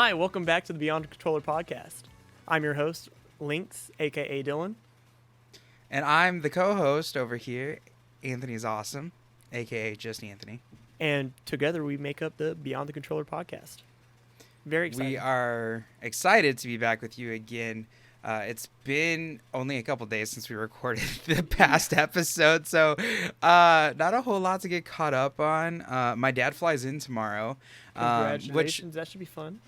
Hi, welcome back to the Beyond the Controller podcast. I'm your host, Lynxx, aka Dylan. And I'm the co-host over here. Anthony's awesome, aka just Anthony. And together we make up the Beyond the Controller podcast. Very excited. We are excited to be back with you again. It's been only a couple days since we recorded the past episode, so not a whole lot to get caught up on. My dad flies in tomorrow. Congratulations, that should be fun.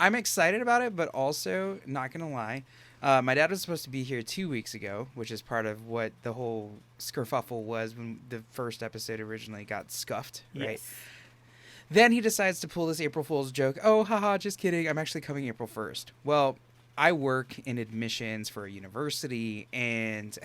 I'm excited about it, but also, not going to lie, my dad was supposed to be here 2 weeks ago, which is part of what the whole skerfuffle was when the first episode originally got scuffed, right? Yes. Then he decides to pull this April Fool's joke. Oh, haha, just kidding. I'm actually coming April 1st. Well, I work in admissions for a university, and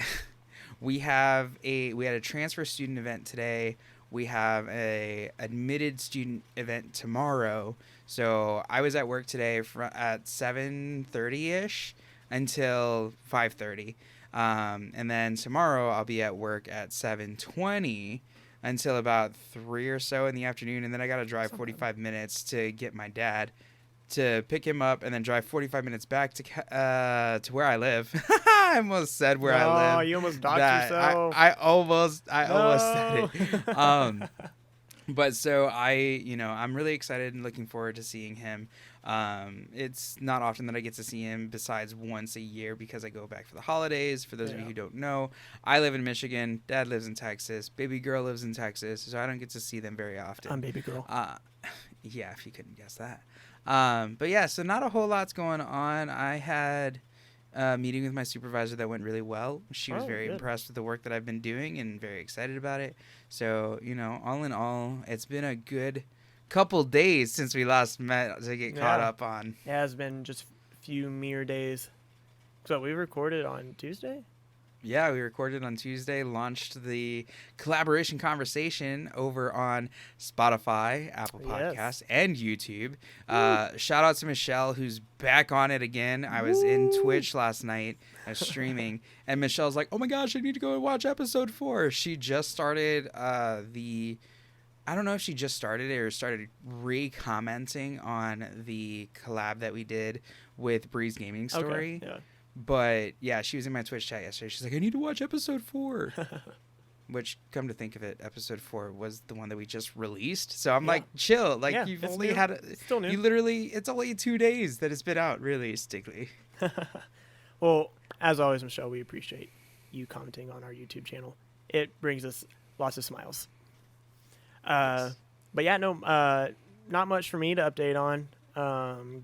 we had a transfer student event today. We have a admitted student event tomorrow. So I was at work today at 7:30ish until 5:30. And then tomorrow I'll be at work at 7:20 until about 3 or so in the afternoon. And then I got to drive 45 minutes to get my dad, to pick him up, and then drive 45 minutes back to where I live. I almost said where I live. Oh, you almost docked yourself. I almost said it. But so I'm really excited and looking forward to seeing him. It's not often that I get to see him besides once a year because I go back for the holidays. For those of you who don't know, I live in Michigan. Dad lives in Texas. Baby girl lives in Texas. So I don't get to see them very often. I'm baby girl. Yeah, if you couldn't guess that. But yeah, so not a whole lot's going on. I had a meeting with my supervisor that went really well. She was very impressed with the work that I've been doing and very excited about it. So, all in all, it's been a good couple days since we last met to get caught up on. It has been just a few mere days. So we recorded on Tuesday? Yeah, we recorded on Tuesday, launched the collaboration conversation over on Spotify, Apple Podcasts, and YouTube. Shout out to Michelle, who's back on it again. I was in Twitch last night. I was streaming, and Michelle's like, oh my gosh, I need to go and watch episode 4. She just started I don't know if she just started it or started re-commenting on the collab that we did with Breeze Gaming Story. Okay, yeah. But yeah, she was in my Twitch chat yesterday. She's like, I need to watch episode 4. Which, come to think of it, episode 4 was the one that we just released. So I'm like, chill. Like, you've only new. had It's still new. You literally, it's only 2 days that it's been out, realistically. Well, as always, Michelle, we appreciate you commenting on our YouTube channel. It brings us lots of smiles. But yeah, not much for me to update on.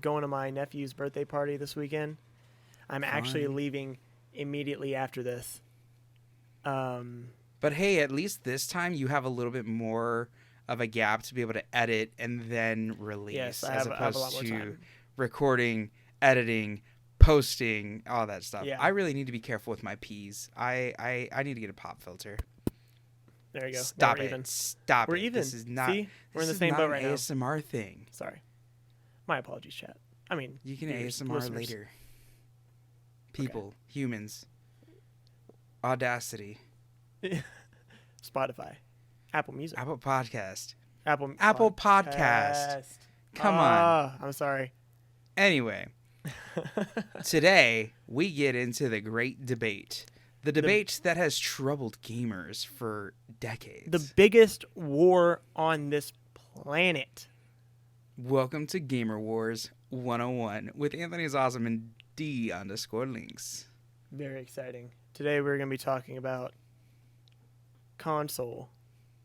Going to my nephew's birthday party this weekend. I'm actually leaving immediately after this. But hey, at least this time you have a little bit more of a gap to be able to edit and then release, yes, as I have a lot opposed more to time. recording, editing, posting, all that stuff. Yeah. I really need to be careful with my P's. I need to get a pop filter. There you go. Stop We're it. even. Stop We're it. even. This is not. See? We're in the this same is boat not right an now. ASMR thing. Sorry. My apologies, chat. I mean, You can viewers, ASMR listeners. later. People, humans, Audacity, Spotify, Apple Music, Apple Podcast, Apple Podcast. Come on. I'm sorry. Anyway, today we get into the great debate. The debate that has troubled gamers for decades. The biggest war on this planet. Welcome to Gamer Wars 101 with Anthony's Awesome and D_Lynxx. Very exciting. Today we're going to be talking about console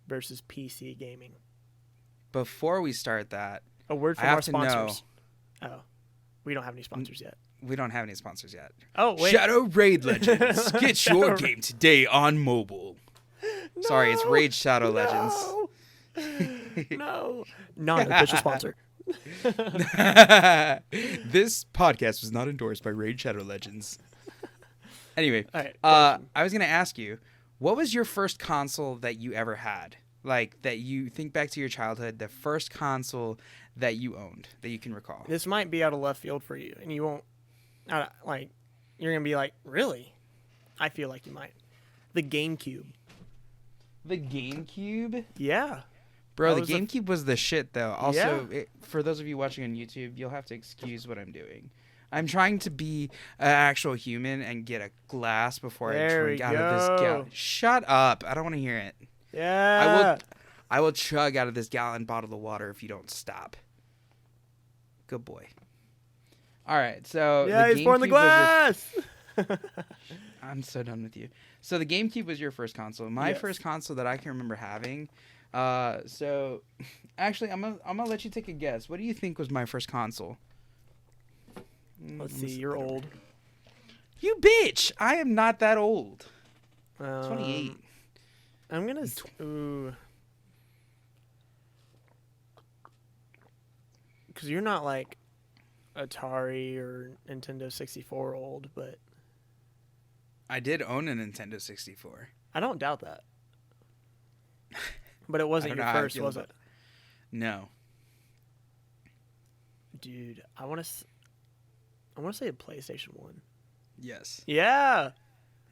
versus PC gaming. Before we start that, A word I from have our to know- sponsors. Oh, we don't have any sponsors yet. we don't have any sponsors yet. Oh, wait. Shadow Raid Legends. Get your Shadow- game today on mobile. Sorry, it's Raid Shadow Legends. No. Non-official sponsor. This podcast was not endorsed by Raid Shadow Legends. Anyway, All right, I was going to ask you, what was your first console that you ever had? Like, that you think back to your childhood, the first console that you owned, that you can recall. This might be out of left field for you, and you won't, you're going to be like, really? I feel like you might. The GameCube. The GameCube? Yeah. Bro, the was the GameCube was the shit, though. Also, for those of you watching on YouTube, you'll have to excuse what I'm doing. I'm trying to be an actual human and get a glass before I drink out of this gallon. Shut up. I don't want to hear it. Yeah. I will chug out of this gallon bottle of water if you don't stop. Good boy. All right, so yeah, he's pouring the glass. I'm so done with you. So the GameCube was your first console. My first console that I can remember having. So actually, I'm gonna let you take a guess. What do you think was my first console? Let's see. You're old. You bitch! I am not that old. 28. I'm gonna. Ooh. Because you're not like Atari or Nintendo 64 old, but I did own a Nintendo 64. I don't doubt that. But it wasn't your first, was it? No. Dude, I want to say a PlayStation 1. Yes. Yeah.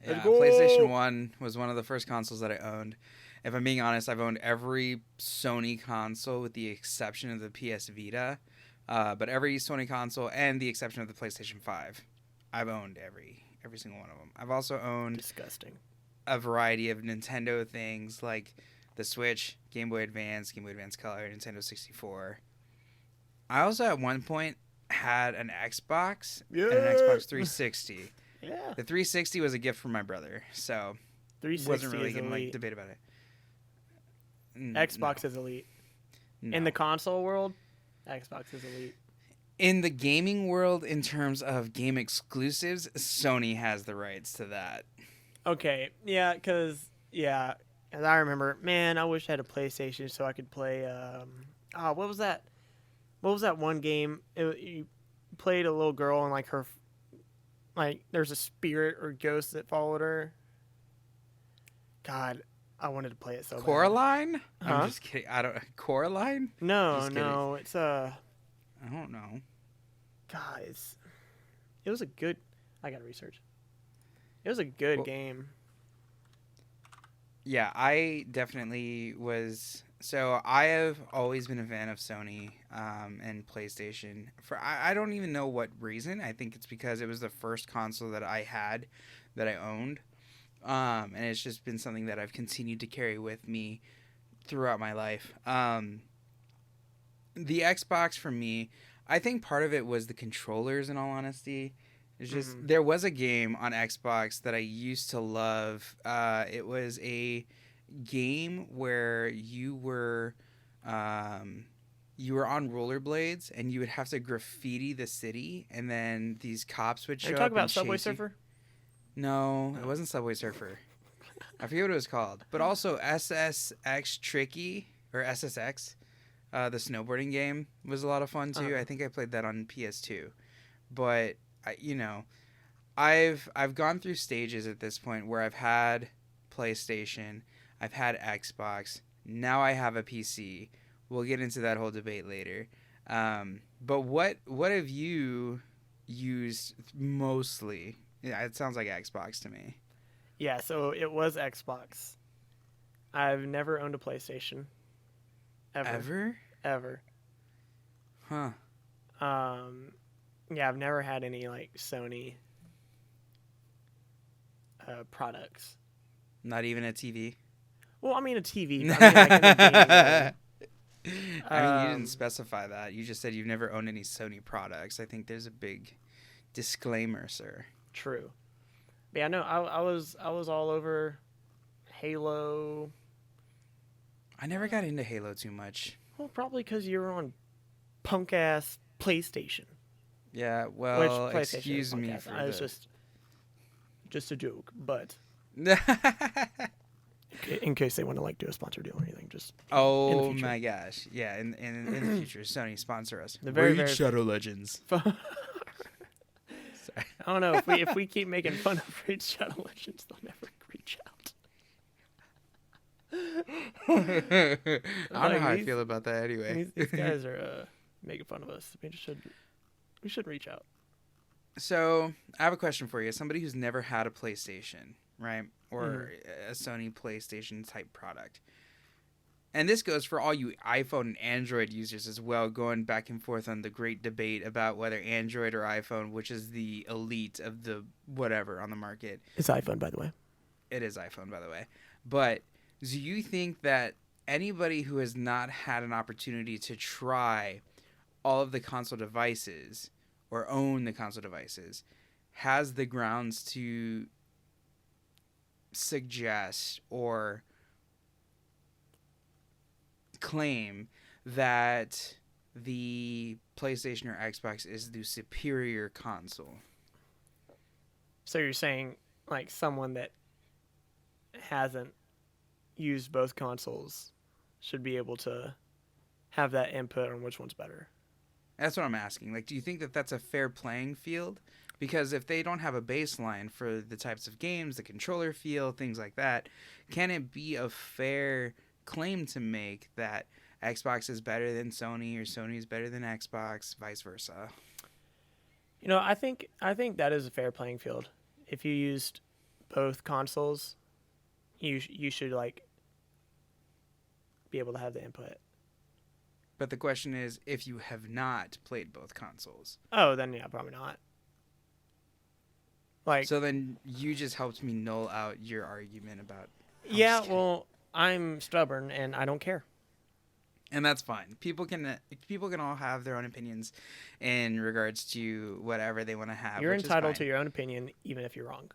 Yeah, PlayStation 1 was one of the first consoles that I owned. If I'm being honest, I've owned every Sony console with the exception of the PS Vita. But every Sony console and the exception of the PlayStation 5, I've owned every single one of them. I've also owned a variety of Nintendo things like the Switch, Game Boy Advance Color, Nintendo 64. I also at one point had an Xbox and an Xbox 360. Yeah. The 360 was a gift from my brother, so 360 wasn't really is going to elite. debate about it. Xbox is elite. No. In the console world, Xbox is elite. In the gaming world, in terms of game exclusives, Sony has the rights to that. Okay, yeah, because as I remember, man, I wish I had a PlayStation so I could play. What was that? What was that one game? You played a little girl and there's a spirit or ghost that followed her. God, I wanted to play it so bad. Coraline? Huh? I'm just kidding. Coraline? No, it's I don't know. Guys, it was a good. I gotta research. It was a good game. Yeah, I definitely was. So I have always been a fan of Sony and PlayStation. I don't even know what reason. I think it's because it was the first console that I had that I owned. And it's just been something that I've continued to carry with me throughout my life. The Xbox for me, I think part of it was the controllers, in all honesty. It's just there was a game on Xbox that I used to love. It was a game where you were on rollerblades and you would have to graffiti the city, and then these cops would show up. Are you talking about Subway Surfer? No, it wasn't Subway Surfer. I forget what it was called. But also SSX Tricky, or SSX, the snowboarding game, was a lot of fun too. I think I played that on PS2. But I've gone through stages at this point where I've had PlayStation, I've had Xbox, now I have a PC. We'll get into that whole debate later. But what have you used mostly? Yeah, it sounds like Xbox to me. Yeah, so it was Xbox. I've never owned a PlayStation. Ever? Huh. Yeah, I've never had any Sony products. Not even a TV? Well, I mean a TV. But I mean, in the gaming I mean, you didn't specify that. You just said you've never owned any Sony products. I think there's a big disclaimer, sir. True. But yeah, no, I was all over Halo. I never got into Halo too much. Well, probably because you were on punk ass PlayStation. Yeah, well, excuse me for It's just a joke, but in case they want to do a sponsor deal or anything, just oh my gosh, yeah, in the future, Sony sponsor us. Very Shadow Legends. Sorry. I don't know if we keep making fun of Raid Shadow Legends, they'll never reach out. I don't know how I feel about that anyway. These guys are making fun of us. We should reach out. So I have a question for you. As somebody who's never had a PlayStation, right, or a Sony PlayStation type product, and this goes for all you iPhone and Android users as well, going back and forth on the great debate about whether Android or iPhone, which is the elite of the whatever on the market. It's iPhone, by the way. It is iPhone, by the way. But do you think that anybody who has not had an opportunity to try all of the console devices or own the console devices has the grounds to suggest or claim that the PlayStation or Xbox is the superior console? So you're saying like someone that hasn't used both consoles should be able to have that input on which one's better? That's what I'm asking. Like, do you think that that's a fair playing field? Because if they don't have a baseline for the types of games, the controller feel, things like that, can it be a fair claim to make that Xbox is better than Sony or Sony is better than Xbox, vice versa? You know, I think that is a fair playing field. If you used both consoles, you should like be able to have the input. But the question is, if you have not played both consoles. Oh, then yeah, probably not. Like, so then you just helped me null out your argument about. Yeah, well, I'm stubborn and I don't care. And that's fine. People can all have their own opinions in regards to whatever they want to have. You're entitled to your own opinion, even if you're wrong.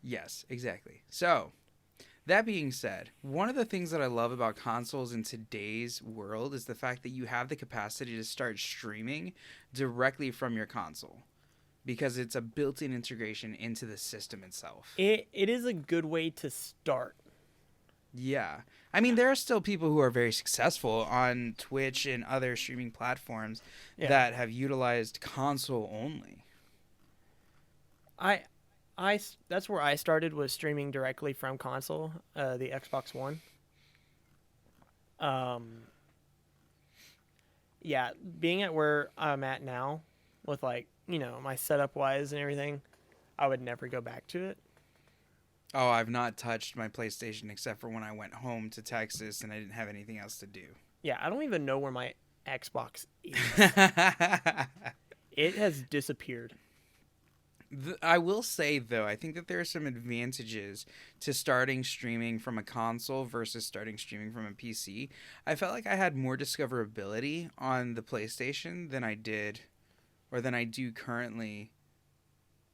Yes, exactly. So, that being said, one of the things that I love about consoles in today's world is the fact that you have the capacity to start streaming directly from your console, because it's a built-in integration into the system itself. It is a good way to start. Yeah. I mean, there are still people who are very successful on Twitch and other streaming platforms that have utilized console only. That's where I started, was streaming directly from console, the Xbox One. Yeah, being at where I'm at now with like, you know, my setup wise and everything, I would never go back to it. Oh, I've not touched my PlayStation except for when I went home to Texas and I didn't have anything else to do. Yeah, I don't even know where my Xbox is. It has disappeared. I will say, though, I think that there are some advantages to starting streaming from a console versus starting streaming from a PC. I felt like I had more discoverability on the PlayStation than I did, or than I do currently.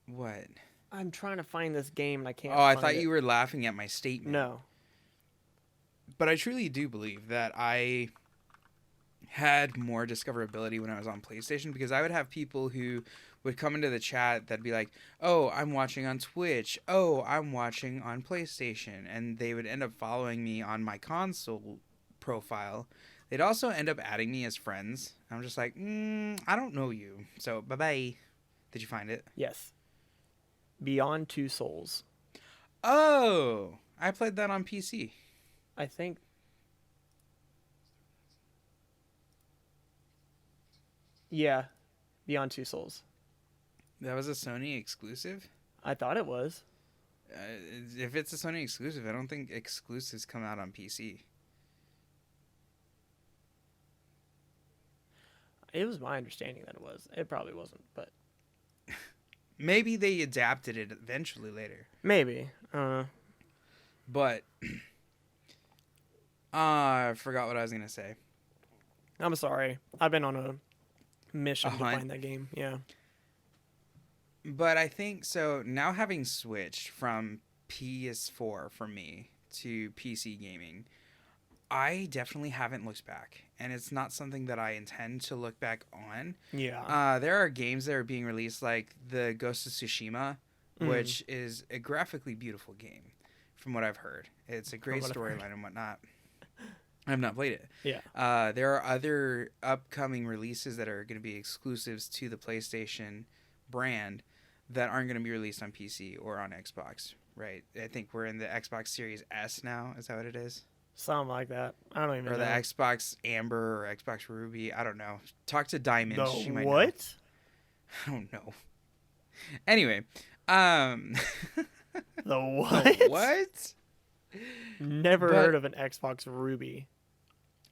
What? I'm trying to find this game and I can't Oh, I find thought it. you were laughing at my statement. No. But I truly do believe that I had more discoverability when I was on PlayStation, because I would have people who would come into the chat that'd be like, oh, I'm watching on Twitch. Oh, I'm watching on PlayStation. And they would end up following me on my console profile. They'd also end up adding me as friends. I'm just like, I don't know you. So, bye-bye. Did you find it? Yes. Beyond Two Souls. Oh, I played that on PC. I think. Yeah. Beyond Two Souls. That was a Sony exclusive? I thought it was. If it's a Sony exclusive, I don't think exclusives come out on PC. It was my understanding that it was. It probably wasn't, but Maybe they adapted it eventually later. maybe. But I forgot what I was going to say. I'm sorry. I've been on a mission to hunt. find that game. Yeah. But I think, so now having switched from PS4 for me to PC gaming, I definitely haven't looked back. And it's not something that I intend to look back on. Yeah. There are games that are being released, like the Ghost of Tsushima, which is a graphically beautiful game, from what I've heard. It's a great storyline and whatnot. I've not played it. Yeah. There are other upcoming releases that are going to be exclusives to the PlayStation brand that aren't going to be released on PC or on Xbox, right? I think we're in the Xbox Series S now. Is that what it is? Something like that. I don't even know. Or the Xbox Amber or Xbox Ruby. I don't know. Talk to Diamond. The She might what? know. I don't know. Anyway. The what? The what? Never heard of an Xbox Ruby.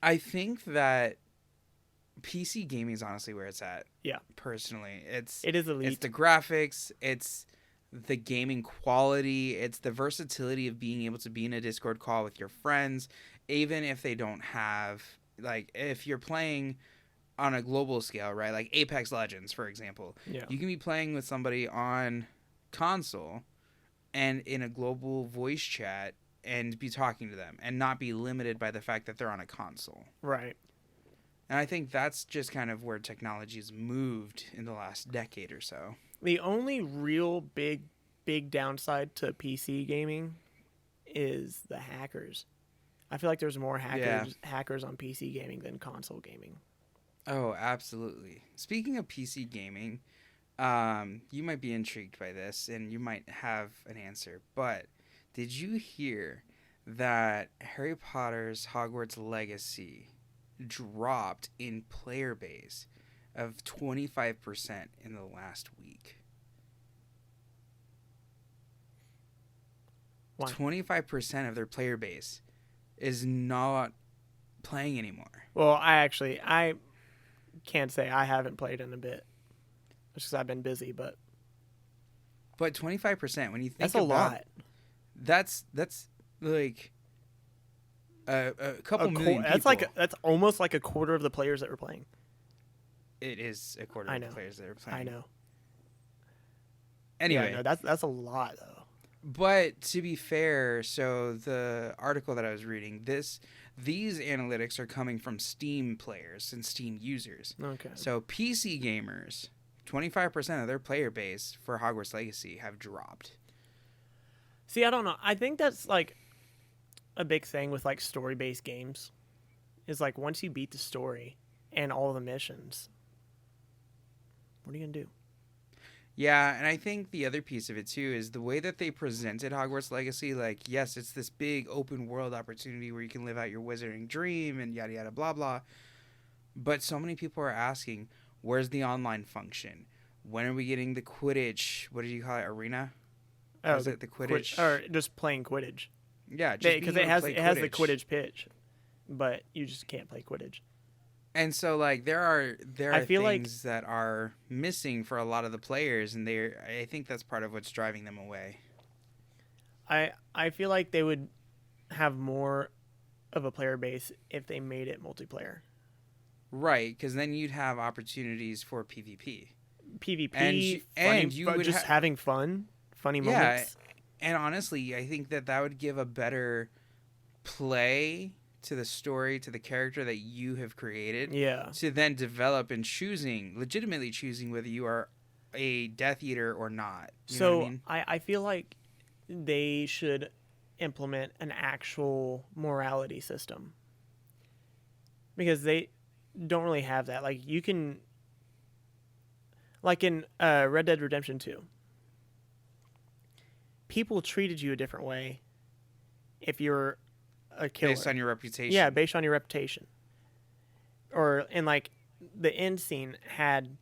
I think that PC gaming is honestly where it's at. Yeah. Personally, It is elite. It's the graphics, it's the gaming quality, it's the versatility of being able to be in a Discord call with your friends, even if they don't have, like, if you're playing on a global scale, right? Like Apex Legends, for example. Yeah. You can be playing with somebody on console and in a global voice chat and be talking to them and not be limited by the fact that they're on a console. Right. And I think that's just kind of where technology has moved in the last decade or so. The only real big downside to PC gaming is the hackers. I feel like there's more hackers on PC gaming than console gaming. Oh, absolutely. Speaking of PC gaming, you might be intrigued by this and you might have an answer, but did you hear that Harry Potter's Hogwarts Legacy dropped in player base of 25% in the last week? Why? 25% of their player base is not playing anymore. Well, I can't say I haven't played in a bit. Just because I've been busy, but 25%, when you think that's about a lot. That's like a couple million people. That's almost like a quarter of the players that were playing. It is a quarter of the players that are playing. I know. Anyway, yeah, no, that's a lot though. But to be fair, so the article that I was reading, these analytics are coming from Steam players and Steam users. Okay. So PC gamers, 25% of their player base for Hogwarts Legacy have dropped. See, I don't know. I think that's like a big thing with like story-based games. Is like once you beat the story and all the missions, what are you gonna do? Yeah, and I think the other piece of it too is the way that they presented Hogwarts Legacy. Like, yes, it's this big open world opportunity where you can live out your wizarding dream and yada yada blah blah. But so many people are asking, where's the online function? When are we getting the Quidditch? What did you call it? Arena? Oh, is it the Quidditch? Or just playing Quidditch? Yeah, because it has the Quidditch pitch, but you just can't play Quidditch. And so, like, there are feel things that are missing for a lot of the players, and I think that's part of what's driving them away. I feel like they would have more of a player base if they made it multiplayer. Right, because then you'd have opportunities for PvP. PvP, and you would just having fun, funny moments. And honestly, I think that would give a better play to the story, to the character that you have created. Yeah. To then develop and legitimately choosing whether you are a Death Eater or not. You know what I mean? I feel like they should implement an actual morality system. Because they don't really have that. Like, you can... Like in Red Dead Redemption 2. People treated you a different way if you're a killer. Based on your reputation. Yeah, based on your reputation. And like the end scene had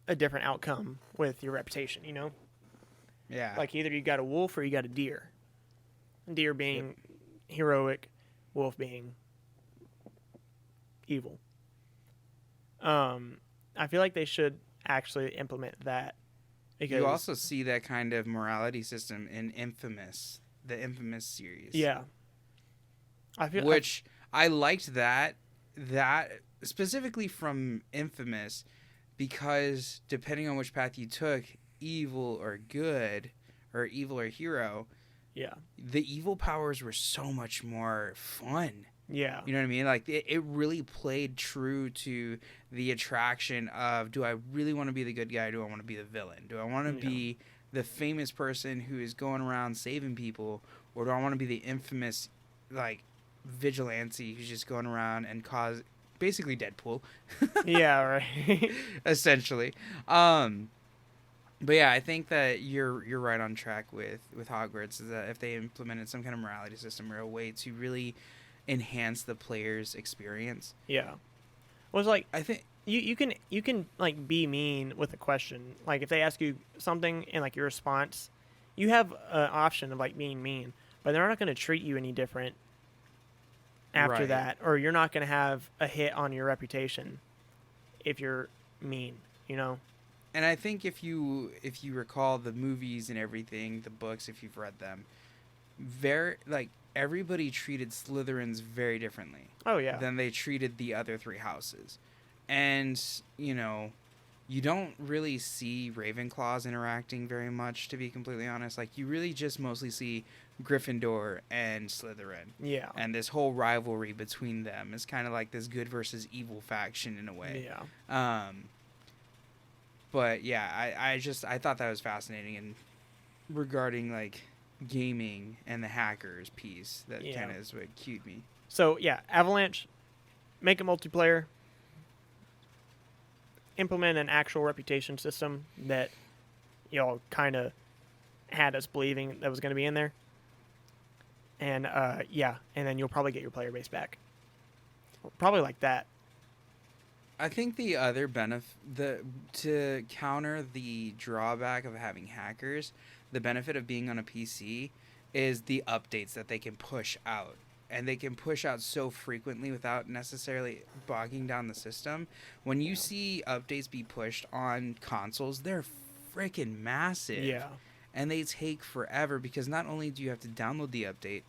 a different outcome with your reputation, you know? Yeah. Like either you got a wolf or you got a deer. Deer being heroic, wolf being evil. I feel like they should actually implement that. Because you also see that kind of morality system in Infamous, the Infamous series. Yeah. I liked that specifically from Infamous, because depending on which path you took, evil or good, or evil or hero, yeah, the evil powers were so much more fun. Yeah. You know what I mean? Like, it really played true to the attraction of, do I really want to be the good guy, or do I want to be the villain? Do I want to be the famous person who is going around saving people, or do I want to be the infamous, like, vigilante who's just going around and cause... Basically Deadpool. Yeah, right. Essentially. But yeah, I think that you're right on track with Hogwarts, is that if they implemented some kind of morality system or a way to really enhance the player's experience. Yeah. Well, it's like, I think you can like be mean with a question. Like if they ask you something and like your response, you have an option of like being mean, but they're not going to treat you any different after Right. that, or you're not going to have a hit on your reputation if you're mean, you know? And I think if you recall the movies and everything, the books, if you've read them, very like everybody treated Slytherins very differently Oh, yeah. than they treated the other three houses. And, you know, you don't really see Ravenclaws interacting very much, to be completely honest. Like, you really just mostly see Gryffindor and Slytherin. Yeah. And this whole rivalry between them is kind of like this good versus evil faction in a way. Yeah. But yeah, I thought that was fascinating, and regarding like gaming and the hackers piece, that Yeah. kind of is what cued me. So, yeah, Avalanche, make a multiplayer, implement an actual reputation system that y'all kind of had us believing that was going to be in there. And, yeah, and then you'll probably get your player base back. Probably like that. I think the other to counter the drawback of having hackers, the benefit of being on a PC is the updates that they can push out. And they can push out so frequently without necessarily bogging down the system. When you see updates be pushed on consoles, they're freaking massive. Yeah. And they take forever because not only do you have to download the update,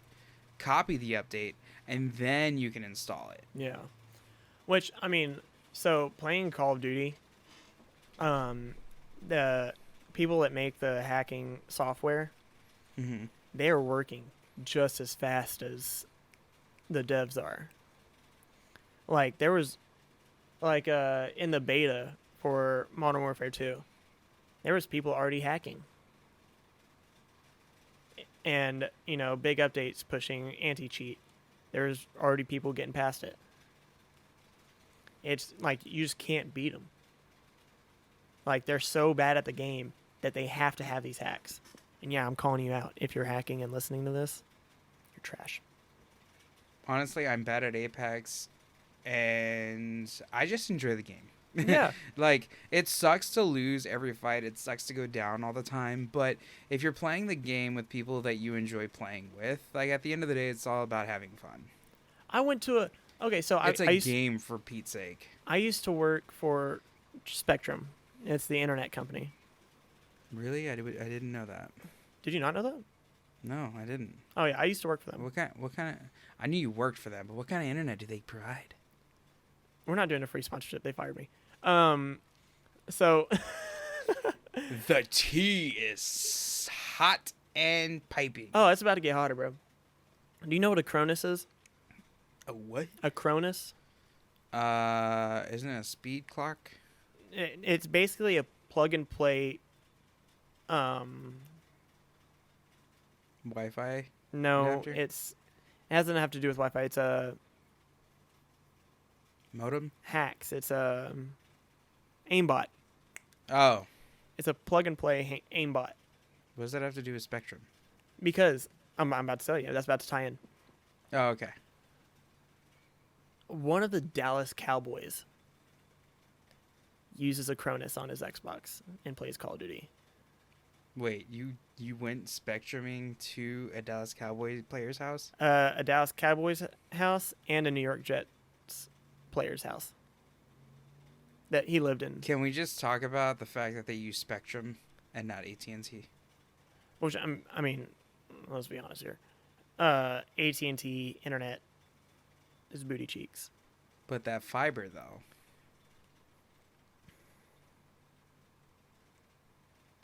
copy the update, and then you can install it. Yeah. Which, I mean, so playing Call of Duty, the people that make the hacking software, Mm-hmm. they are working just as fast as the devs are. Like, there was, like, in the beta for Modern Warfare 2, there was people already hacking. And, you know, big updates pushing anti-cheat. There's already people getting past it. It's like you just can't beat them. Like, they're so bad at the game that they have to have these hacks. And yeah, I'm calling you out. If you're hacking and listening to this, you're trash. Honestly, I'm bad at Apex, and I just enjoy the game. Yeah. Like, it sucks to lose every fight. It sucks to go down all the time. But if you're playing the game with people that you enjoy playing with, like, at the end of the day, it's all about having fun. I went to a... Okay, so It's I a used, game, for Pete's sake. I used to work for Spectrum. It's the internet company. Really? I didn't know that. Did you not know that? No, I didn't. Oh, yeah, I used to work for them. What kind of... I knew you worked for them, but what kind of internet do they provide? We're not doing a free sponsorship. They fired me. So... The tea is hot and piping. Oh, it's about to get hotter, bro. Do you know what a Cronus is? A what? A Cronus? Isn't it a speed clock? It's basically a plug-and-play... Wi-Fi? No, adapter? it doesn't have to do with Wi-Fi. It's a Modem? hacks. It's a aimbot. Oh. It's a plug-and-play aimbot. What does that have to do with Spectrum? Because I'm about to tell you, that's about to tie in. Oh, okay. One of the Dallas Cowboys uses a Cronus on his Xbox and plays Call of Duty. Wait, you went Spectruming to a Dallas Cowboys player's house? A Dallas Cowboys house and a New York Jets player's house that he lived in. Can we just talk about the fact that they use Spectrum and not AT&T? Which I mean, let's be honest here. AT&T internet is booty cheeks. But that fiber, though.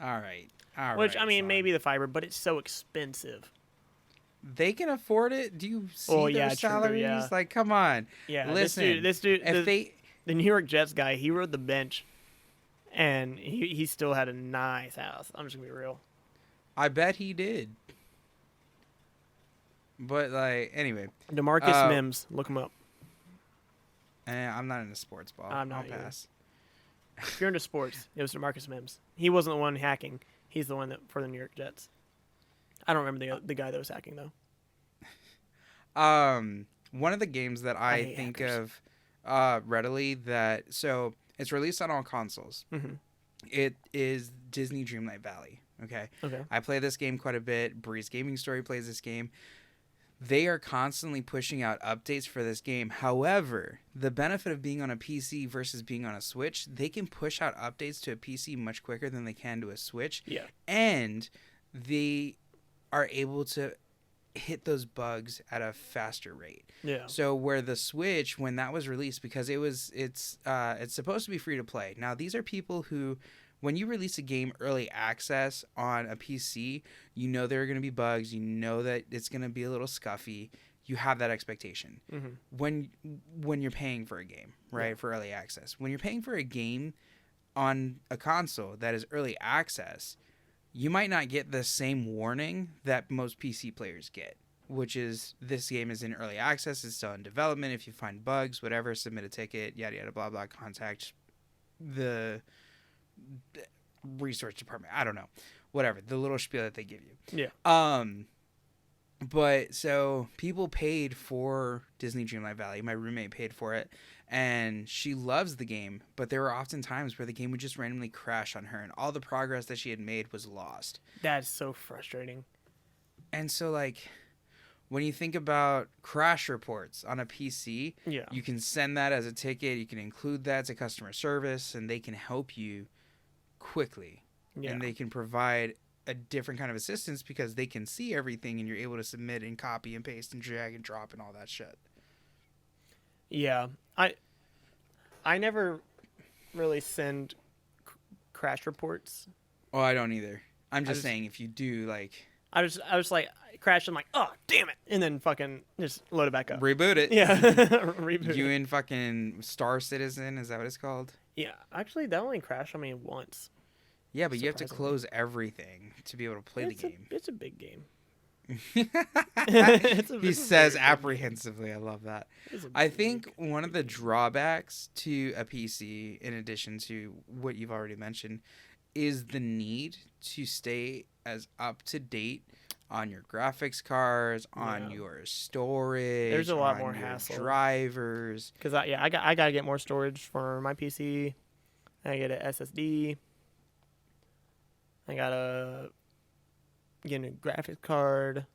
All right. Which, I mean, son. maybe the fiber, but it's so expensive. They can afford it. Do you see Oh, their yeah, true, salaries? yeah. Like, come on. Yeah, Listen, this dude, if the New York Jets guy, he rode the bench, and he still had a nice house. I'm just gonna be real. I bet he did. But, like, anyway. DeMarcus Mims, look him up. I'm not into sports ball. I'm not I'll either. pass. If you're into sports, it was DeMarcus Mims. He wasn't the one hacking. He's the one that for the New York Jets. I don't remember the guy that was hacking though. One of the games that I I hate think hackers. of readily so it's released on all consoles. Mm-hmm. It is Disney Dreamlight Valley. Okay. Okay. I play this game quite a bit. Breeze Gaming Story plays this game. they are constantly pushing out updates for this game. However, the benefit of being on a PC versus being on a Switch, they can push out updates to a PC much quicker than they can to a Switch. Yeah. And they are able to hit those bugs at a faster rate. Yeah. So where the Switch, when that was released, because it's supposed to be free to play. Now, these are people who, when you release a game early access on a PC, you know there are going to be bugs. You know that it's going to be a little scuffy. You have that expectation. When you're paying for a game, right, for early access. When you're paying for a game on a console that is early access, you might not get the same warning that most PC players get, which is this game is in early access, it's still in development. If you find bugs, whatever, submit a ticket, yada, yada, blah, blah, contact the research department. I don't know. Whatever. The little spiel that they give you. Yeah. But so people paid for Disney Dreamlight Valley. My roommate paid for it, and she loves the game. But there were often times where the game would just randomly crash on her, and all the progress that she had made was lost. That's so frustrating. And so, like, when you think about crash reports on a PC, Yeah. you can send that as a ticket. You can include that to customer service, and they can help you quickly. Yeah. And they can provide a different kind of assistance because they can see everything, and you're able to submit and copy and paste and drag and drop and all that shit. Yeah. I never really send crash reports. Oh, I don't either. I'm just saying, if you do, like, I was like, crash. I'm like, oh, damn it. And then fucking just load it back up. reboot it. Yeah. Reboot You it. in fucking Star Citizen? Is that what it's called? Yeah. Actually, that only crashed on me once. Yeah, but you have to Surprisingly. close everything to be able to play the game. It's a big game. He it's a says very big apprehensively. I love that. game. It's a I big think game. one of the drawbacks to a PC, in addition to what you've already mentioned, is the need to stay as up to date on your graphics cards, on Yeah. your storage. There's a lot on more your hassle. drivers. Because I gotta get more storage for my PC. I get an SSD. I gotta get a graphics card.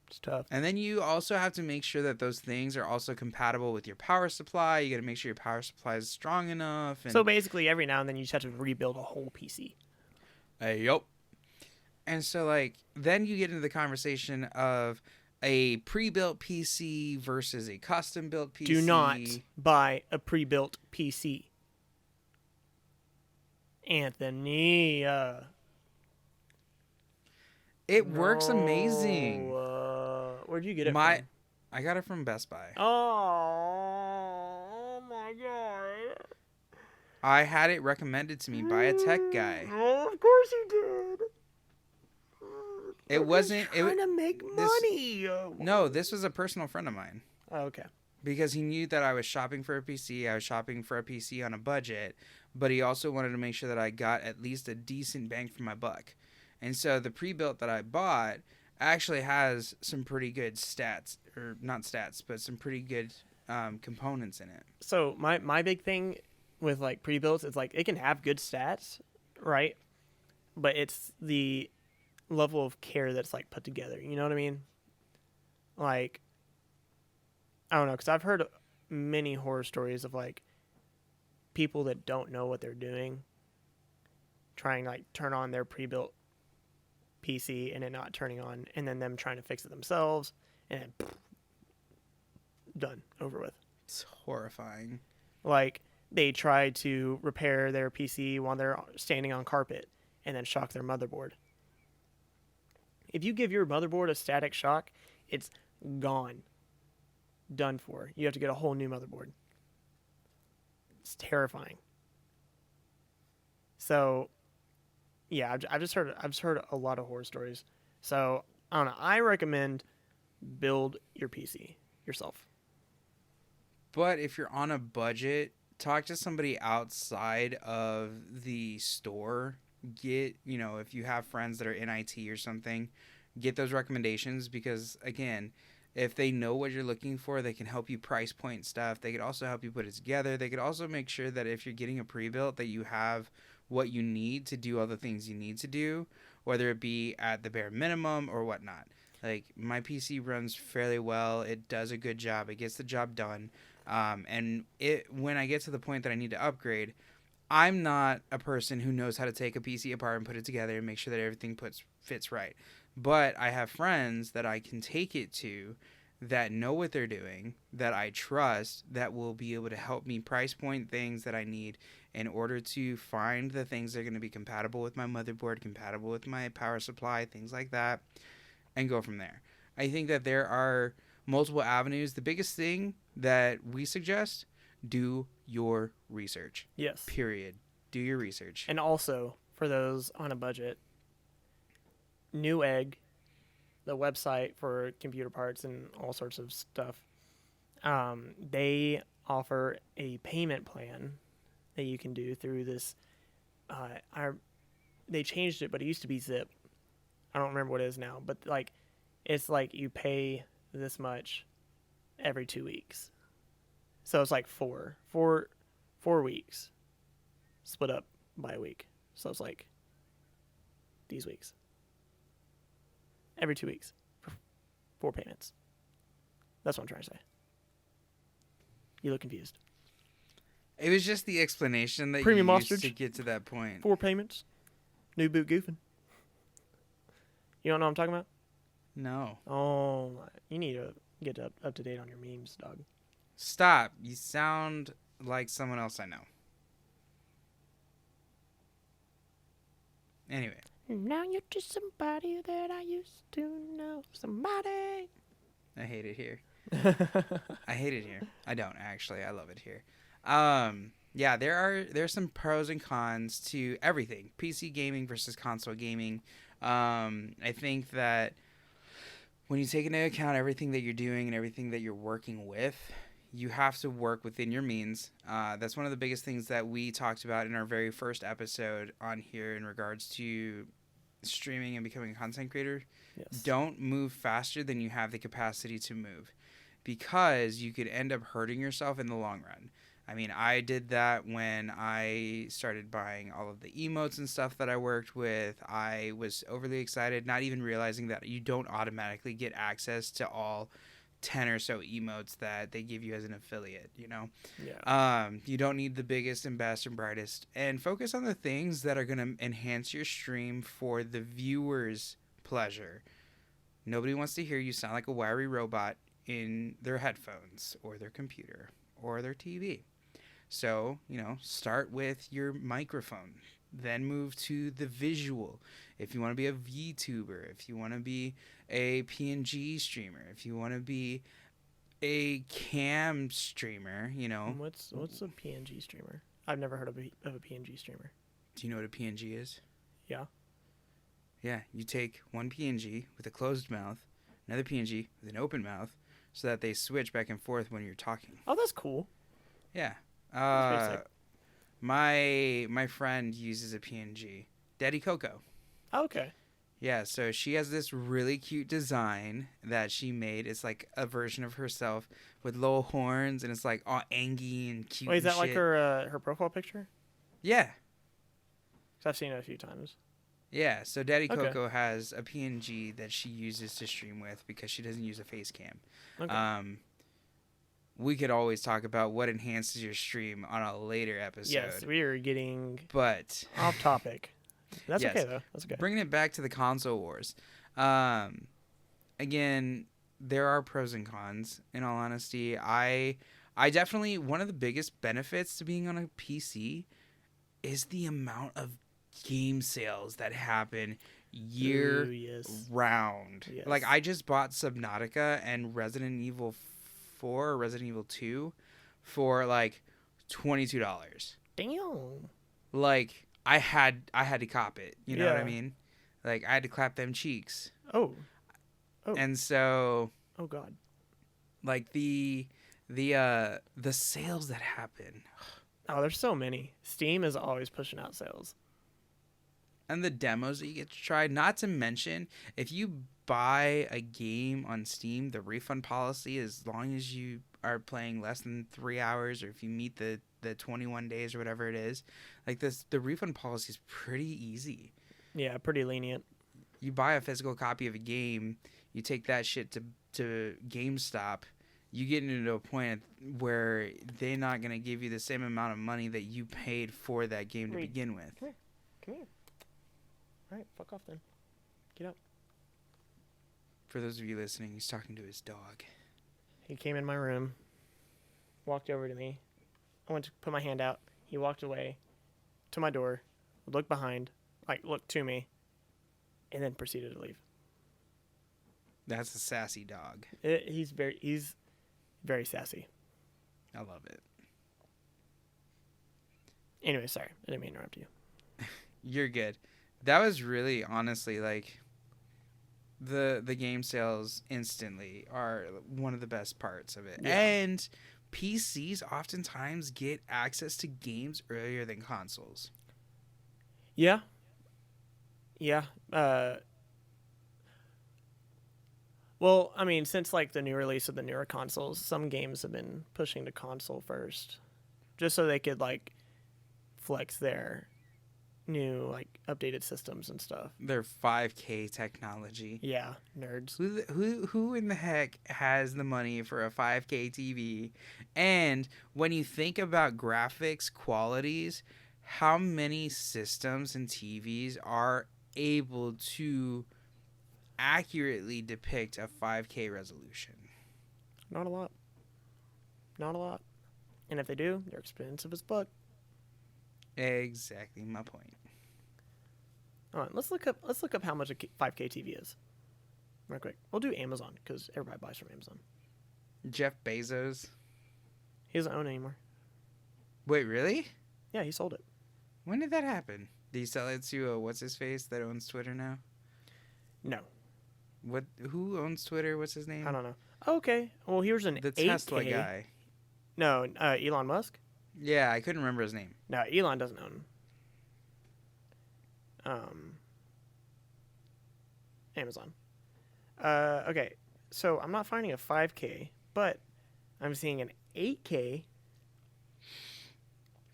It's tough. And then you also have to make sure that those things are also compatible with your power supply. You got to make sure your power supply is strong enough. And So basically, every now and then you just have to rebuild a whole PC. Yup. And so, like, then you get into the conversation of a pre-built PC versus a custom-built PC. Do not buy a pre-built PC. Anthony. It works amazing. Where'd you get it I from? got it from Best Buy. Oh my god. I had it recommended to me by a tech guy. Oh, of course you did. It wasn't. Trying to make money. No, this was a personal friend of mine. Oh, okay. Because he knew that I was shopping for a PC. I was shopping for a PC on a budget, but he also wanted to make sure that I got at least a decent bang for my buck. And so the pre-built that I bought actually has some pretty good stats, or not stats, but some pretty good components in it. So my big thing with like pre-builts is like it can have good stats, right? But it's the level of care that's like put together. You know what I mean? Like, I don't know, because I've heard many horror stories of like people that don't know what they're doing, trying like turn on their pre-built PC and it not turning on, and then them trying to fix it themselves, and then done, over with. It's horrifying. Like they try to repair their PC while they're standing on carpet and then shock their motherboard. If you give your motherboard a static shock, it's gone. Done for. You have to get a whole new motherboard. It's terrifying. So, yeah, I've just heard a lot of horror stories. So, I don't know. I recommend build your PC yourself. But if you're on a budget, talk to somebody outside of the store. Get, if you have friends that are in IT or something, get those recommendations because, again, if they know what you're looking for, they can help you price point stuff. They could also help you put it together. They could also make sure that if you're getting a pre-built, that you have what you need to do all the things you need to do, whether it be at the bare minimum or whatnot. Like, my PC runs fairly well. It does a good job. It gets the job done. And when I get to the point that I need to upgrade, I'm not a person who knows how to take a PC apart and put it together and make sure that everything fits right. But I have friends that I can take it to that know what they're doing, that I trust, that will be able to help me price point things that I need in order to find the things that are going to be compatible with my motherboard, compatible with my power supply, things like that, and go from there. I think that there are multiple avenues. The biggest thing that we suggest, do your research. Yes. Period. Do your research. And also, for those on a budget, Newegg, the website for computer parts and all sorts of stuff, they offer a payment plan that you can do through this. They changed it, but it used to be Zip. I don't remember what it is now, but like, it's like you pay this much every 2 weeks. So it's like four weeks split up by a week. So it's like these weeks. Every 2 weeks for 4 payments. That's what I'm trying to say. You look confused. It was just the explanation that Premium you used ostrich. to get to that point. 4 payments. New boot goofing. You don't know what I'm talking about? No. Oh, you need to get up to date on your memes, dog. Stop. You sound like someone else I know. Anyway. Now you're just somebody that I used to know. Somebody. I hate it here. I hate it here. I don't, actually. I love it here. Yeah, there's some pros and cons to everything. PC gaming versus console gaming. I think that when you take into account everything that you're doing and everything that you're working with, you have to work within your means. That's one of the biggest things that we talked about in our very first episode on here in regards to streaming and becoming a content creator. Yes. Don't move faster than you have the capacity to move, because you could end up hurting yourself in the long run. I mean, I did that when I started buying all of the emotes and stuff that I worked with. I was overly excited, not even realizing that you don't automatically get access to all 10 or so emotes that they give you as an affiliate, you know? Yeah. You don't need the biggest and best and brightest. And focus on the things that are going to enhance your stream for the viewer's pleasure. Nobody wants to hear you sound like a wiry robot in their headphones or their computer or their TV. So, start with your microphone, then move to the visual. If you want to be a VTuber, if you want to be a PNG streamer, if you want to be a cam streamer, What's a PNG streamer? I've never heard of a PNG streamer. Do you know what a PNG is? Yeah. Yeah, you take one PNG with a closed mouth, another PNG with an open mouth, so that they switch back and forth when you're talking. Oh, that's cool. Yeah. That's pretty sick. My friend uses a PNG. Daddy Coco. Oh, okay. Yeah, so she has this really cute design that she made. It's like a version of herself with little horns, and it's like all angy and cute. Wait, is that and like shit. her profile picture? Yeah. 'Cause I've seen it a few times. Yeah, so Daddy Okay. Coco has a PNG that she uses to stream with because she doesn't use a face cam. Okay. We could always talk about what enhances your stream on a later episode. Yes, we are getting But off topic. That's Yes. okay though. That's okay. bringing it back to the console wars. Again, there are pros and cons, in all honesty. I definitely, one of the biggest benefits to being on a PC is the amount of game sales that happen year Ooh, yes. round. Yes. Like, I just bought Subnautica and Resident Evil 4 or Resident Evil 2 for like $22. Damn. Like, I had to cop it. You know what I Yeah. mean? Like, I had to clap them cheeks. Oh. Oh. And so, Oh God. like, the sales that happen, Oh, there's so many. Steam is always pushing out sales. and the demos that you get to try, not to mention, if you buy a game on Steam, the refund policy, as long as you are playing less than 3 hours, or if you meet the 21 days or whatever it is, like the refund policy is pretty easy. Yeah, pretty lenient. You buy a physical copy of a game, you take that shit to GameStop, you get into a point where they're not going to give you the same amount of money that you paid for that game to begin with. Come here. All right, fuck off then. Get up. For those of you listening, he's talking to his dog. He came in my room, walked over to me. I went to put my hand out. He walked away to my door, looked behind, looked to me, and then proceeded to leave. That's a sassy dog. He's very sassy. I love it. Anyway, sorry. I didn't mean to interrupt you. You're good. That was really, honestly, like, the game sales instantly are one of the best parts of it. Yeah. And PCs oftentimes get access to games earlier than consoles. Yeah. Well, I mean, since like the new release of the newer consoles, some games have been pushing to console first, just so they could like flex their new like updated systems and stuff. Their 5K technology. Yeah, nerds. Who in the heck has the money for a 5K TV? And when you think about graphics qualities, how many systems and TVs are able to accurately depict a 5K resolution? Not a lot. And if they do, they're expensive as fuck. Exactly my point. All right, let's look up how much a 5K TV is. Real quick. We'll do Amazon because everybody buys from Amazon. Jeff Bezos. He doesn't own it anymore. Wait, really? Yeah, he sold it. When did that happen? Did he sell it to what's his face that owns Twitter now? No. What? Who owns Twitter? What's his name? I don't know. Okay. Well, here's an The 8K. Tesla guy. No, Elon Musk? Yeah, I couldn't remember his name. No, Elon doesn't own Amazon. Okay, so I'm not finding a 5K, but I'm seeing an 8K.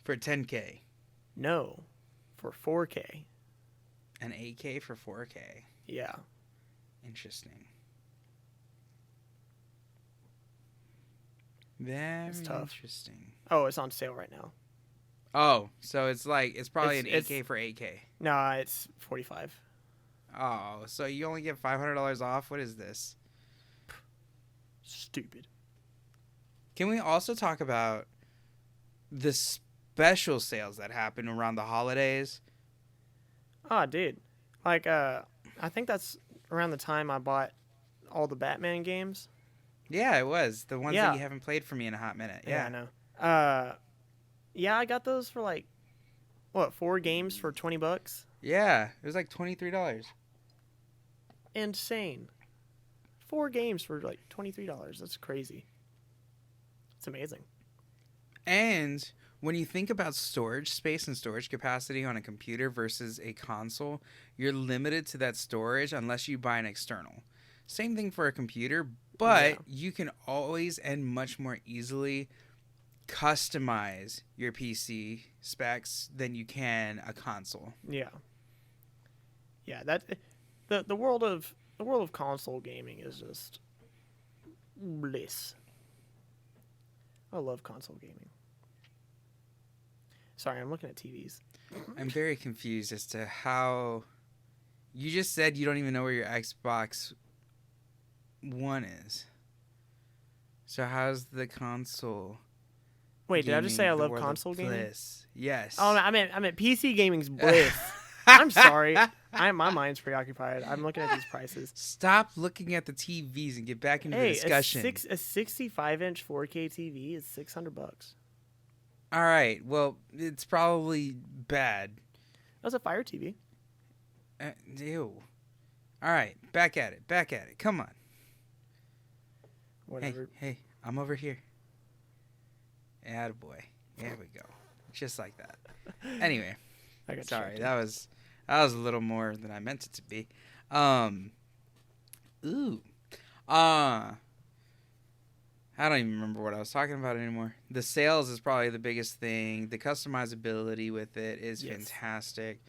For 10K. No, for 4K. An 8K for 4K. Yeah. Interesting. Very tough. interesting. Oh, it's on sale right now. Oh, so it's probably an 8K it's- for 8K. No, it's 45. Oh, so you only get $500 off? What is this? Stupid. Can we also talk about the special sales that happen around the holidays? Ah, dude. Like, I think that's around the time I bought all the Batman games. Yeah, it was. The ones Yeah. that you haven't played for me in a hot minute. Yeah. I know. Yeah, I got those for like, 4 games for $20? Yeah, it was like $23. Insane. 4 games for like $23. That's crazy. It's amazing. And when you think about storage space and storage capacity on a computer versus a console, you're limited to that storage unless you buy an external. Same thing for a computer, but Yeah. you can always and much more easily customize your PC specs than you can a console. Yeah. Yeah, the world of console gaming is just bliss. I love console gaming. Sorry, I'm looking at TVs. I'm very confused as to how you just said you don't even know where your Xbox One is. So how's the console? Wait, did I just say I gaming the love world of console gaming? bliss? Yes. Oh, no, I meant PC gaming's bliss. I'm sorry. My mind's preoccupied. I'm looking at these prices. Stop looking at the TVs and get back into the discussion. a 65-inch 4K TV is $600. All right. Well, it's probably bad. That's a Fire TV. Ew. All right. Back at it. Come on. Whatever. Hey, I'm over here. Attaboy. There we go. Just like that. Anyway. I got Sorry, distracted. that was a little more than I meant it to be. I don't even remember what I was talking about anymore. The sales is probably the biggest thing. The customizability with it is Yes. fantastic.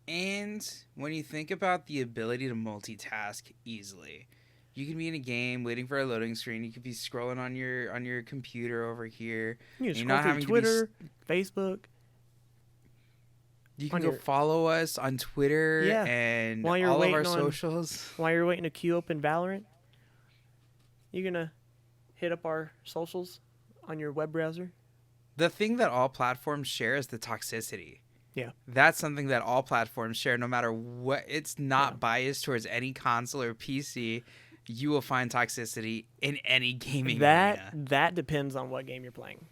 And when you think about the ability to multitask easily, you can be in a game waiting for a loading screen. You could be scrolling on your computer over here. You And can you're scroll not through having Twitter, Facebook. You can on go your- follow us on Twitter Yeah. and While you're all of our waiting on- socials. While you're waiting to queue open Valorant, you're gonna hit up our socials on your web browser. The thing that all platforms share is the toxicity. Yeah. That's something that all platforms share, no matter what. It's not Yeah. biased towards any console or PC. You will find toxicity in any gaming That arena. that depends on what game you're playing.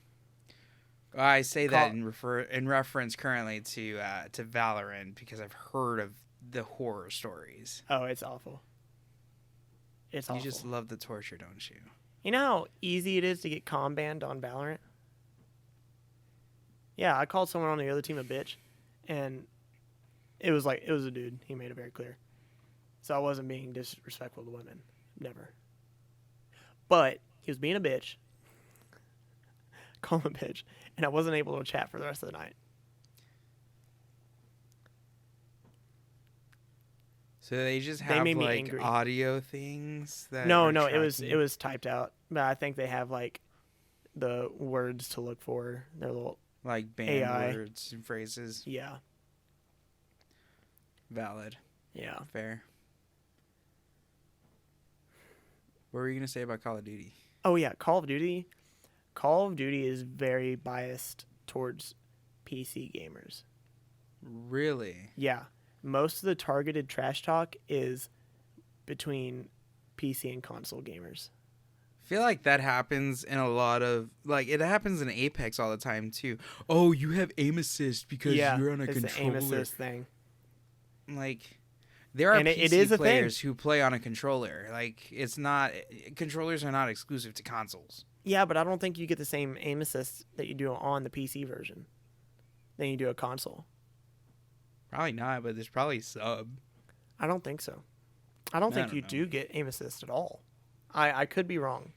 I say that Call- in reference currently to Valorant because I've heard of the horror stories. Oh, it's awful. It's awful. You just love the torture, don't you? You know how easy it is to get comm banned on Valorant? Yeah, I called someone on the other team a bitch, and it was a dude. He made it very clear. So I wasn't being disrespectful to women. Never. But he was being a bitch. Call him a bitch. And I wasn't able to chat for the rest of the night. So they just They have made me like angry. audio things that No, are it tracking- was typed out. But I think they have like the words to look for. Their little like banned AI. words and phrases. yeah. Valid. Yeah. Fair. What were you gonna say about Call of Duty? Oh yeah, Call of Duty. Call of Duty is very biased towards PC gamers. Really? Yeah. Most of the targeted trash talk is between PC and console gamers. I feel like that happens in a lot of like it happens in Apex all the time too. Oh, you have aim assist because you're on a it's controller. the aim assist thing. Like there are And PC it is a thing. players who play on a controller. Like it's not controllers are not exclusive to consoles. Yeah, but I don't think you get the same aim assist that you do on the PC version than you do a console. Probably not, but there's probably sub. I don't think so. I don't think don't you know. do get aim assist at all. I could be wrong,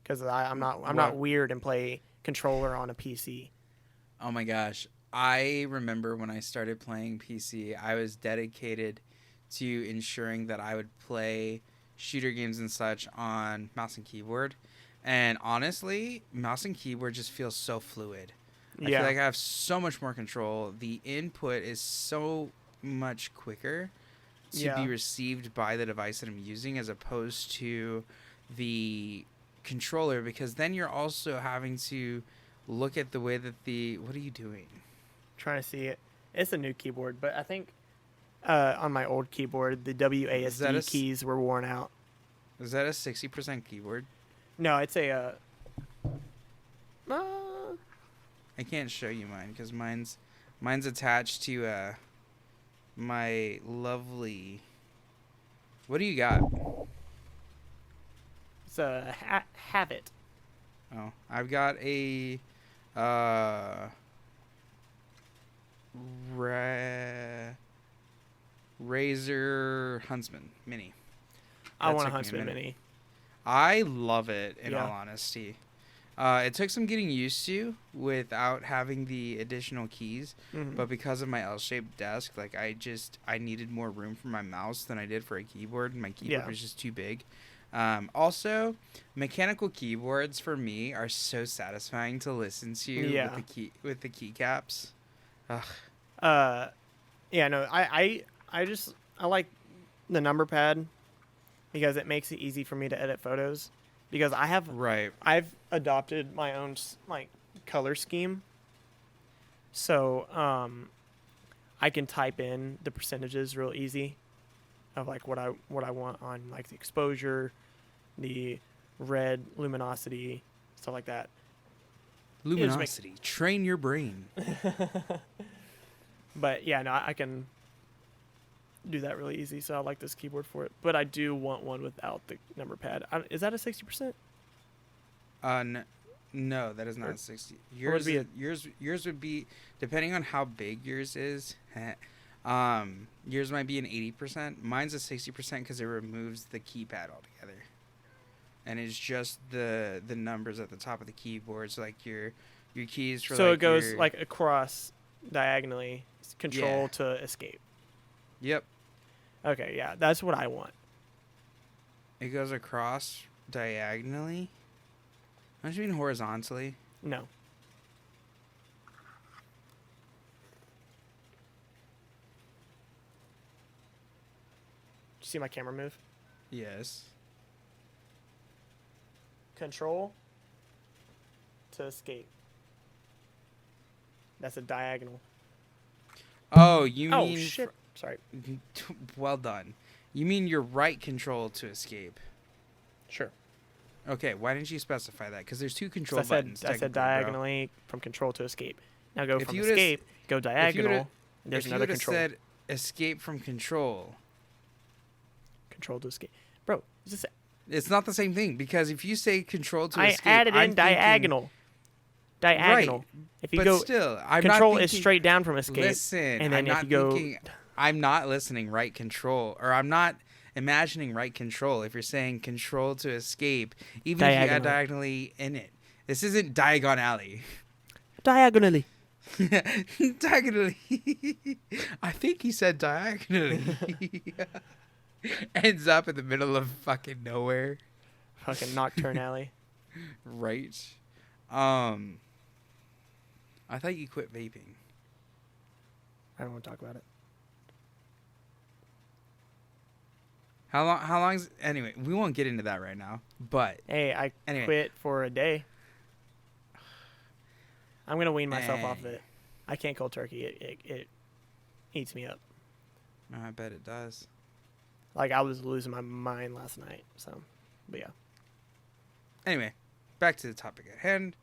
because I'm not weird and play controller on a PC. Oh my gosh. I remember when I started playing PC, I was dedicated to ensuring that I would play shooter games and such on mouse and keyboard. And honestly, mouse and keyboard just feels so fluid. I feel like I have so much more control. The input is so much quicker to be received by the device that I'm using as opposed to the controller, because then you're also having to look at the way that what are you doing? Trying to see it. It's a new keyboard, but I think on my old keyboard the WASD keys were worn out. Is that a 60% keyboard? No, it's a. I can't show you mine because mine's attached to my lovely. What do you got? It's a Habit. Oh, I've got a Razer Huntsman Mini. I That want a took me a Huntsman minute. Mini. I love it, in Yeah. all honesty. It took some getting used to without having the additional keys, Mhm. but because of my L-shaped desk, like I needed more room for my mouse than I did for a keyboard, and my keyboard Yeah. was just too big. Also, mechanical keyboards for me are so satisfying to listen to Yeah. with the keycaps. Ugh. Yeah, no, I like the number pad because it makes it easy for me to edit photos, because Right. I've adopted my own like color scheme, so I can type in the percentages real easy of like what I want on like the exposure, the red luminosity, stuff like that. Luminosity. Train your brain. But yeah, no, I can do that really easy, so I like this keyboard for it. But I do want one without the number pad. Is that a 60%? No, that is not Or- 60. or would it be Yours would be, depending on how big yours is. Yours might be an 80%. Mine's a 60% because it removes the keypad altogether, and it's just the numbers at the top of the keyboard. So like your keys for. So like it goes your, like across diagonally, control Yeah. to escape. Yep. Okay, yeah, that's what I want. It goes across diagonally. Don't you mean horizontally? No. Did you see my camera move? Yes. Control to escape. That's a diagonal. Oh, you Oh, mean... shit. Sorry. Well done. You mean your right control to escape. Sure. Okay, why didn't you specify that? Because there's two control I said, buttons. I said technically, bro. diagonally from control to escape. Now go If from you would've escape, go diagonal, and there's If you another would have control. said escape from control, Control to escape. Bro, is this... it's not the same thing. Because if you say control to I escape, added in I'm thinking- diagonal. Diagonal. Right, If you but go... still, I'm control not is thinking, straight down from escape. Listen, and then I'm if not you go... thinking. I'm not listening right control, or I'm not imagining right control. If you're saying control to escape, even if you add Diagonal. diagonally in it, this isn't Diagon Alley. Diagonally. Diagonally. I think he said diagonally. Ends up in the middle of fucking nowhere. Fucking Nocturne Alley. Right. I thought you quit vaping. I don't want to talk about it. How long's anyway, we won't get into that right now. But Hey, I Anyway. quit for a day. I'm going to wean myself off of Dang. it. I can't cold turkey. It eats me up. I bet it does. Like, I was losing my mind last night. So, but yeah. Anyway, back to the topic at hand.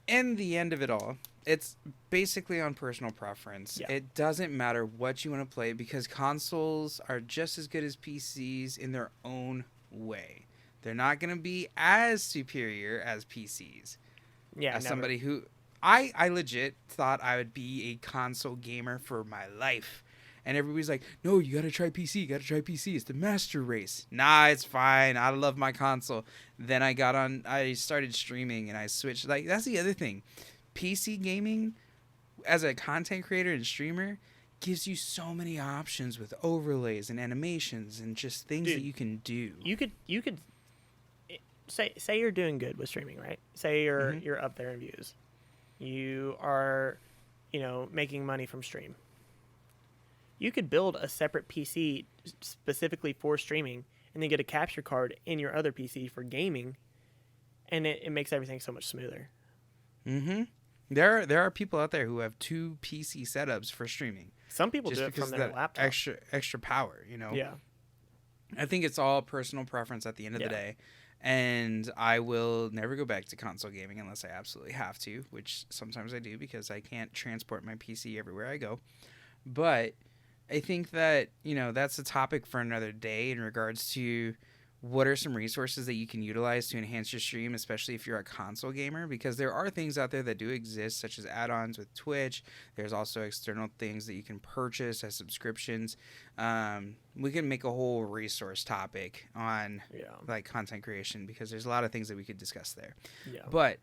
In the end of it all, it's basically on personal preference. Yeah. It doesn't matter what you want to play because consoles are just as good as PCs in their own way. They're not going to be as superior as PCs. Yeah, As never. somebody who... I legit thought I would be a console gamer for my life. And everybody's like, no, you gotta try PC, you gotta try PC. It's the master race. Nah, it's fine. I love my console. Then I started streaming and I switched. Like, that's the other thing. PC gaming, as a content creator and streamer, gives you so many options with overlays and animations and just things Dude, that you can do. You could say you're doing good with streaming, right? Say you're up there in views. You are, making money from stream. You could build a separate PC specifically for streaming and then get a capture card in your other PC for gaming, and it makes everything so much smoother. Mm-hmm. There are people out there who have 2 PC setups for streaming. Some people Just do it because from of their that laptop. extra power, Yeah. I think it's all personal preference at the end of the day. And I will never go back to console gaming unless I absolutely have to, which sometimes I do because I can't transport my PC everywhere I go. But I think that, that's a topic for another day in regards to what are some resources that you can utilize to enhance your stream, especially if you're a console gamer, because there are things out there that do exist, such as add-ons with Twitch. There's also external things that you can purchase as subscriptions. We can make a whole resource topic on like content creation because there's a lot of things that we could discuss there. Yeah. But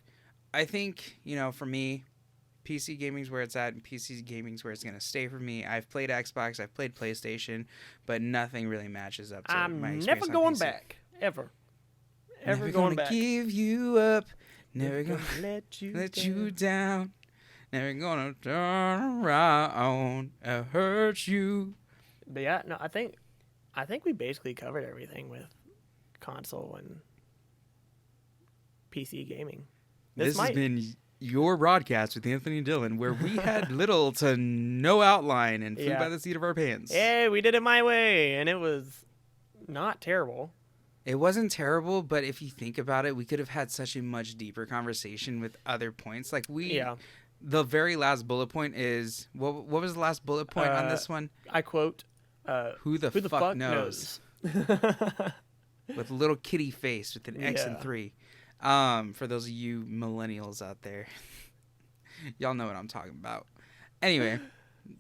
I think, for me, PC gaming's where it's at, and PC gaming's where it's going to stay for me. I've played Xbox, I've played PlayStation, but nothing really matches up to I'm my experience never on going PC. back. Ever Never going gonna back. give you up. Never gonna let you down. Never gonna turn around and hurt you. But yeah, no, I think we basically covered everything with console and PC gaming. This has been your broadcast with Anthony Dillon, where we had little to no outline and flew by the seat of our pants. Yeah, we did it my way, and it was not terrible. It wasn't terrible, but if you think about it, we could have had such a much deeper conversation with other points. Like the very last bullet point is what was the last bullet point on this one? I quote, "Who the fuck knows?" With a little kitty face with an X and 3. For those of you millennials out there, y'all know what I'm talking about. Anyway,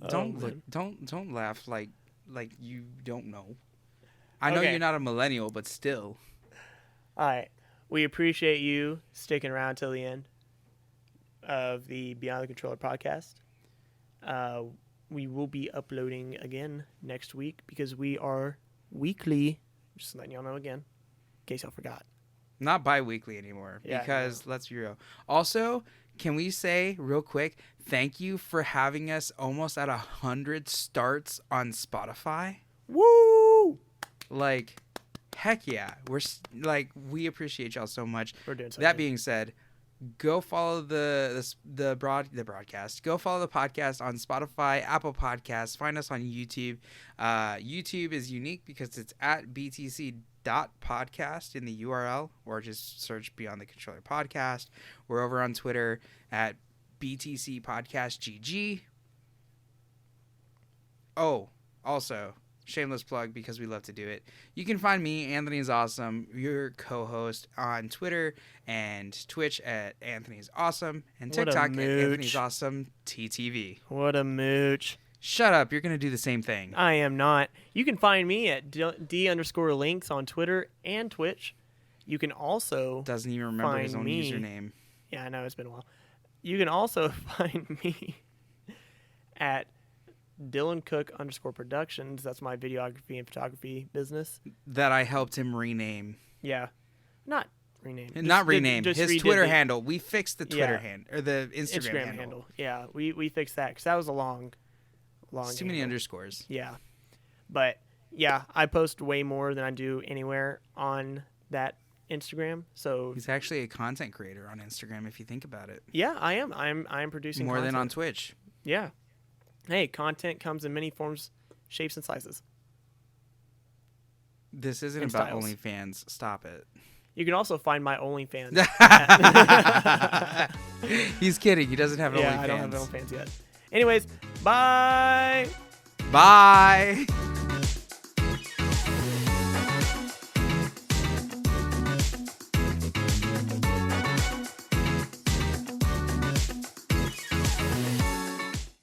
don't laugh like you don't know. I know you're not a millennial, but still. All right. We appreciate you sticking around till the end of the Beyond the Controller podcast. we will be uploading again next week because we are weekly. Just letting y'all know again, in case y'all forgot. Not bi-weekly anymore, Yeah, because let's be real. Also, can we say real quick, thank you for having us almost at 100 starts on Spotify. Woo! Like, heck yeah. We appreciate y'all so much. We're doing something. That being said, go follow the broadcast. Go follow the podcast on Spotify, Apple Podcasts. Find us on YouTube. YouTube is unique because it's at btc.podcast in the URL, or just search Beyond the Controller Podcast. We're over on Twitter at BTC Podcast GG. Oh, also, shameless plug because we love to do it. You can find me, Anthony's Awesome, your co-host, on Twitter and Twitch at Anthony's Awesome, and What a TikTok at mooch. Anthony's Awesome TTV. What a mooch. Shut up, you're going to do the same thing. I am not. You can find me at D_Lynxx on Twitter and Twitch. You can also Doesn't even remember his find own me. username. Yeah, I know, it's been a while. You can also find me at Dylan_Cook_Productions. That's my videography and photography business. That I helped him rename. Yeah. Not rename. Not rename. Just His redid Twitter the handle. We fixed the Twitter Yeah. handle, or the Instagram, handle. Yeah, we fixed that because that was a long It's too many handle. underscores. Yeah. But yeah, I post way more than I do anywhere on that Instagram. So He's actually a content creator on Instagram if you think about it. yeah, I am. I'm producing More content. than on Twitch. Yeah. Hey, content comes in many forms, shapes, and sizes. This isn't And about styles. OnlyFans. Stop it. You can also find my OnlyFans. He's kidding. He doesn't have Yeah, OnlyFans. I don't have OnlyFans yet. Anyways, bye. Bye.